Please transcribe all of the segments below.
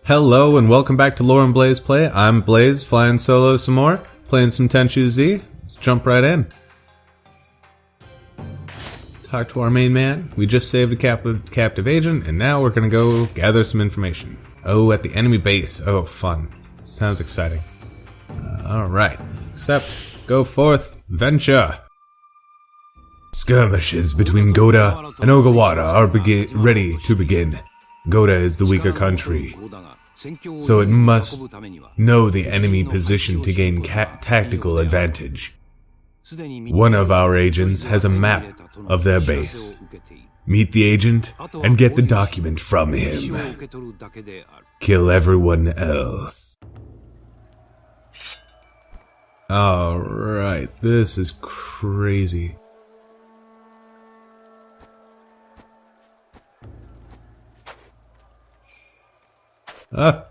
Hello and welcome back to Loor and Blaze Play. I'm Blaze, flying solo some more, playing some Tenchu Z. Let's jump right in. Talk to our main man. We just saved a captive agent, and now we're gonna go gather some information. Oh, at the enemy base. Oh, fun. Sounds exciting. Alright. Except, go forth, venture. Skirmishes between Goda and Ogawara are ready to begin. Goda is the weaker country, so it must know the enemy position to gain tactical advantage. One of our agents has a map of their base. Meet the agent and get the document from him. Kill everyone else. Alright, this is crazy. Oh,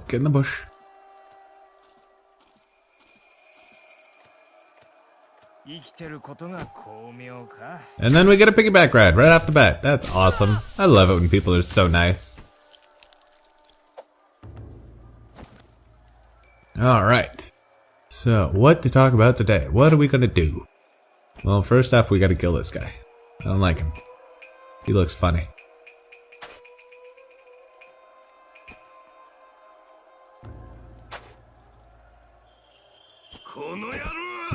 get in the bush. And then we get a piggyback ride right off the bat. That's awesome. I love it when people are so nice. Alright. So, what to talk about today? What are we gonna do? Well, first off, we gotta kill this guy. I don't like him. He looks funny.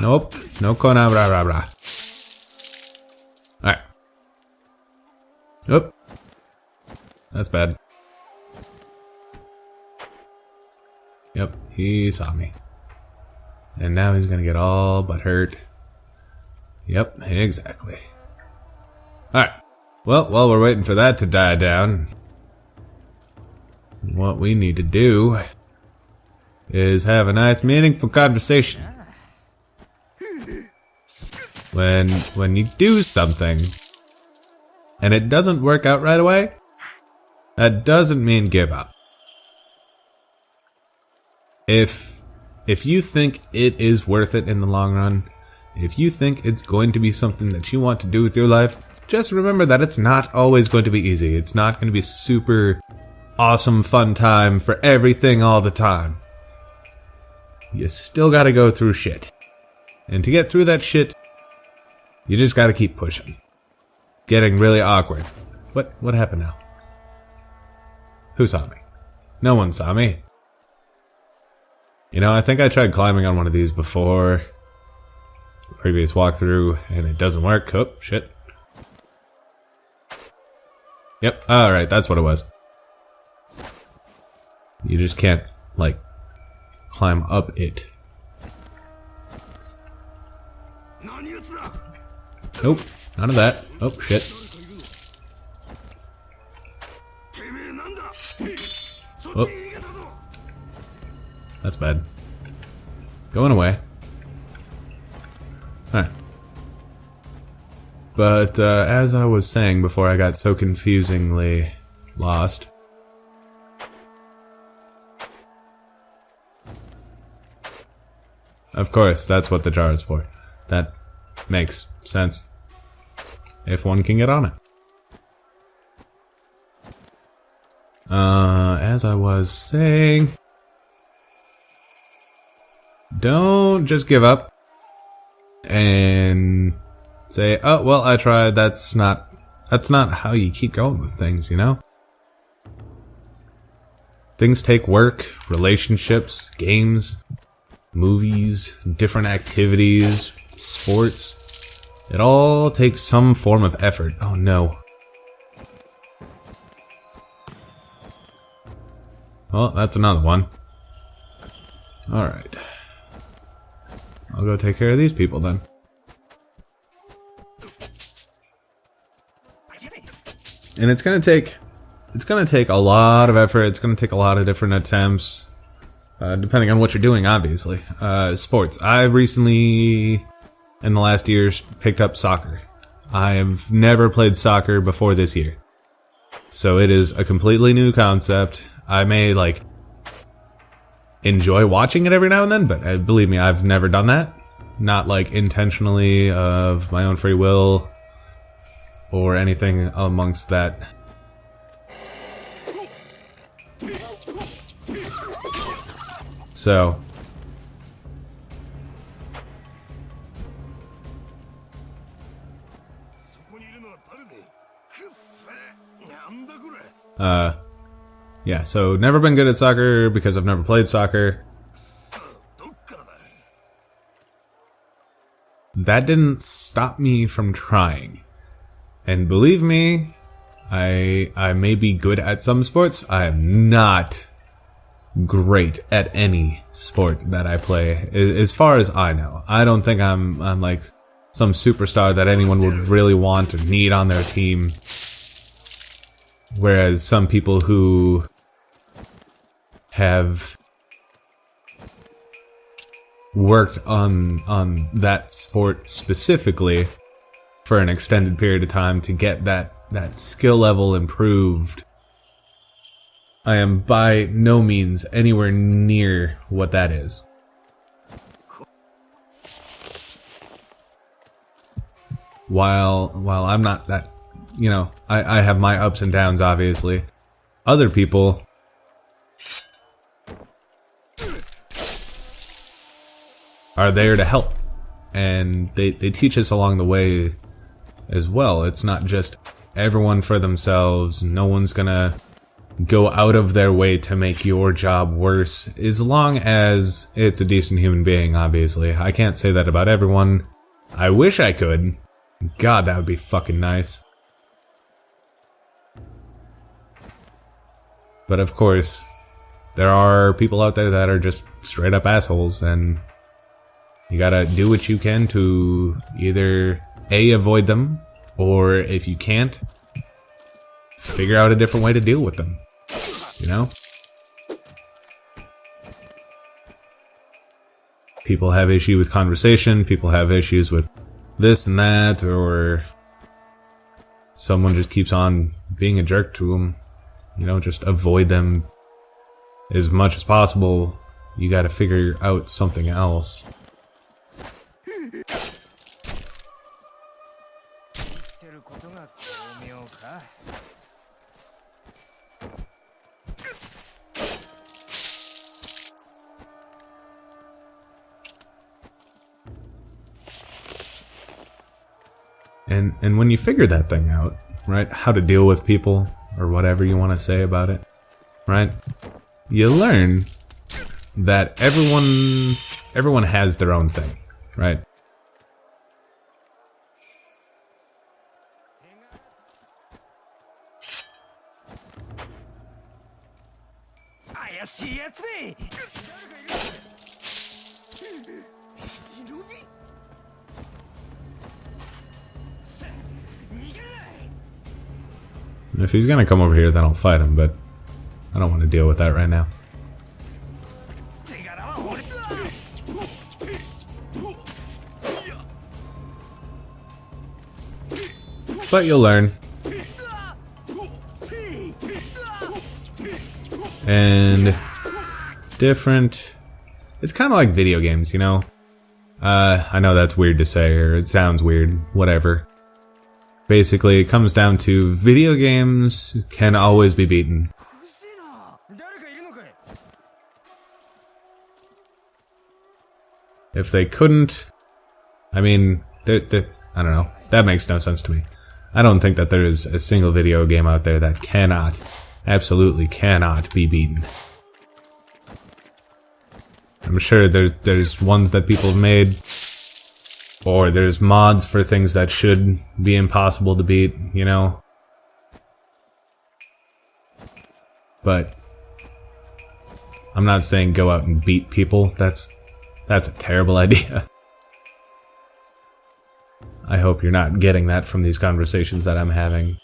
Nope. No kona bra bra bra. Alright. Oop. That's bad. Yep, he saw me. And now he's gonna get all but hurt. Yep, exactly. Alright. Well, while we're waiting for that to die down, what we need to do is have a nice, meaningful conversation. When you do something and it doesn't work out right away, that doesn't mean give up. If you think it is worth it in the long run, if you think it's going to be something that you want to do with your life, just remember that it's not always going to be easy. It's not going to be super awesome fun time for everything all the time. You still gotta go through shit. And to get through that shit, you just gotta keep pushing. Getting really awkward. What happened now? Who saw me? No one saw me. You know, I think I tried climbing on one of these before. Previous walkthrough, and it doesn't work. Oh, shit. Yep, alright, that's what it was. You just can't, like, climb up it. Nope, none of that. Oh, shit. Oh. That's bad. Going away. Alright. But, as I was saying before I got so confusingly lost. Of course, that's what the jar is for. That makes sense. If one can get on it. As I was saying, don't just give up and say, oh, well, I tried. That's not how you keep going with things, you know? Things take work, relationships, games, movies, different activities, sports. It all takes some form of effort. Oh no. Well, that's another one. Alright. I'll go take care of these people then. And it's gonna take a lot of effort. It's gonna take a lot of different attempts, depending on what you're doing, obviously. Sports. I recently, in the last years, picked up soccer. I have never played soccer before this year, so it is a completely new concept. I may, enjoy watching it every now and then, but believe me, I've never done that. not like intentionally of my own free will or anything amongst that. So yeah, so never been good at soccer because I've never played soccer. That didn't stop me from trying. And believe me, I may be good at some sports. I am not great at any sport that I play, as far as I know. I don't think I'm like some superstar that anyone would really want or need on their team. Whereas some people who have worked on that sport specifically for an extended period of time to get that skill level improved, I am by no means anywhere near what that is. While I'm not that, you know, I have my ups and downs, obviously. Other people are there to help, and they teach us along the way as well. It's not just everyone for themselves. No one's gonna go out of their way to make your job worse, as long as it's a decent human being, obviously. I can't say that about everyone. I wish I could. God, that would be fucking nice. But of course, there are people out there that are just straight up assholes, and you gotta do what you can to either A, avoid them, or if you can't, figure out a different way to deal with them. You know? People have issue with conversation, people have issues with this and that, or someone just keeps on being a jerk to them. You know, just avoid them as much as possible. You gotta figure out something else. And when you figure that thing out, right, how to deal with people, or whatever you want to say about it, right, you learn that everyone has their own thing, right? If he's gonna come over here, then I'll fight him, but I don't want to deal with that right now. But you'll learn. And different. It's kind of like video games, you know? I know that's weird to say, or it sounds weird, whatever. Basically, it comes down to video games can always be beaten. If they couldn't, I mean, I don't know. That makes no sense to me. I don't think that there is a single video game out there that cannot, absolutely cannot be beaten. I'm sure there's ones that people have made, or there's mods for things that should be impossible to beat, you know? But I'm not saying go out and beat people. That's a terrible idea. I hope you're not getting that from these conversations that I'm having.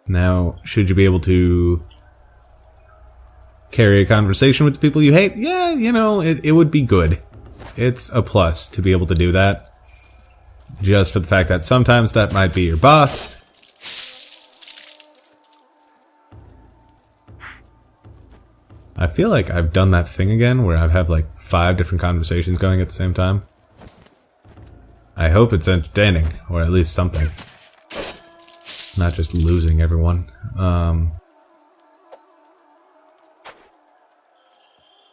Now, should you be able to carry a conversation with the people you hate? Yeah, you know, it would be good. It's a plus to be able to do that. Just for the fact that sometimes that might be your boss. I feel like I've done that thing again where I've had like 5 different conversations going at the same time. I hope it's entertaining, or at least something. Not just losing everyone.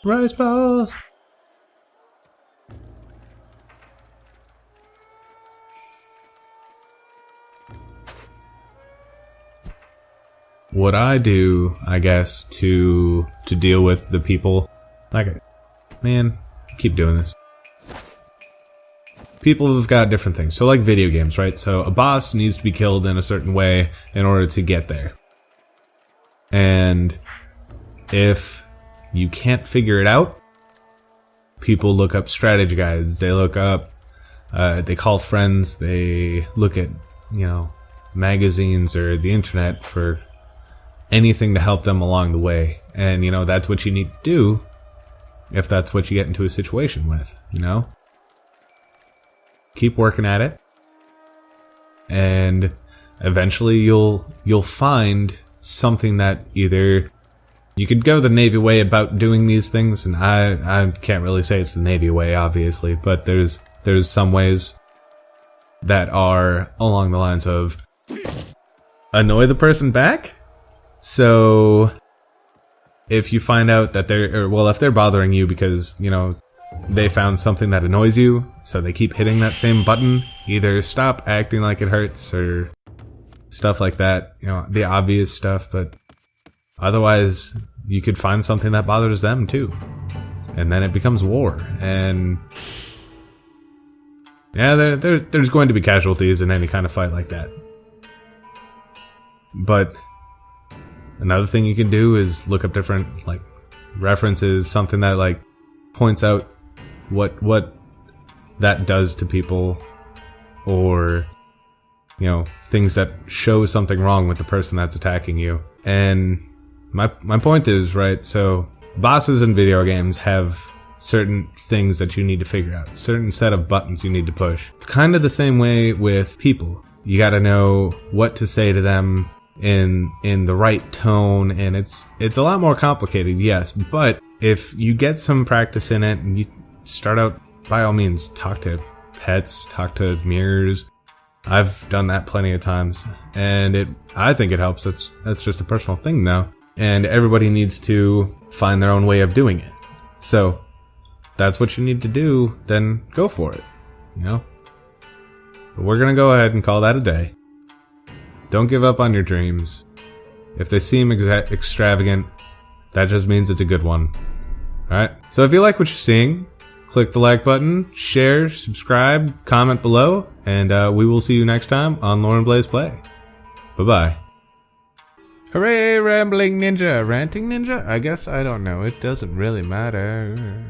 Rice balls! What I do, I guess, to deal with the people, like, man, keep doing this. People have got different things. So like video games, right? So a boss needs to be killed in a certain way in order to get there. And if you can't figure it out, people look up strategy guides. They look up, they call friends. They look at, you know, magazines or the internet for anything to help them along the way. And, you know, that's what you need to do if that's what you get into a situation with, you know? Keep working at it, and eventually you'll find something that either you could go the Navy way about doing these things, and I can't really say it's the Navy way, obviously, but there's some ways that are along the lines of annoy the person back. So if you find out that if they're bothering you because, you know, they found something that annoys you, so they keep hitting that same button, either stop acting like it hurts or stuff like that, you know, the obvious stuff, but otherwise you could find something that bothers them too. And then it becomes war. And yeah, there's going to be casualties in any kind of fight like that. But another thing you can do is look up different like references, something that like points out what that does to people, or, you know, things that show something wrong with the person that's attacking you. And my point is, right, so bosses in video games have certain things that you need to figure out, certain set of buttons you need to push. It's kind of the same way with people. You got to know what to say to them in the right tone, and it's a lot more complicated, yes, but if you get some practice in it and you start out, by all means, talk to pets, talk to mirrors. I've done that plenty of times, and I think it helps. That's just a personal thing now, and everybody needs to find their own way of doing it. So that's what you need to do, then go for it, you know? But we're gonna go ahead and call that a day. Don't give up on your dreams. If they seem extravagant, that just means it's a good one. Alright? So if you like what you're seeing, click the like button, share, subscribe, comment below, and we will see you next time on Loor and Blaze Play. Bye-bye. Hooray, Rambling Ninja! Ranting Ninja? I guess I don't know. It doesn't really matter.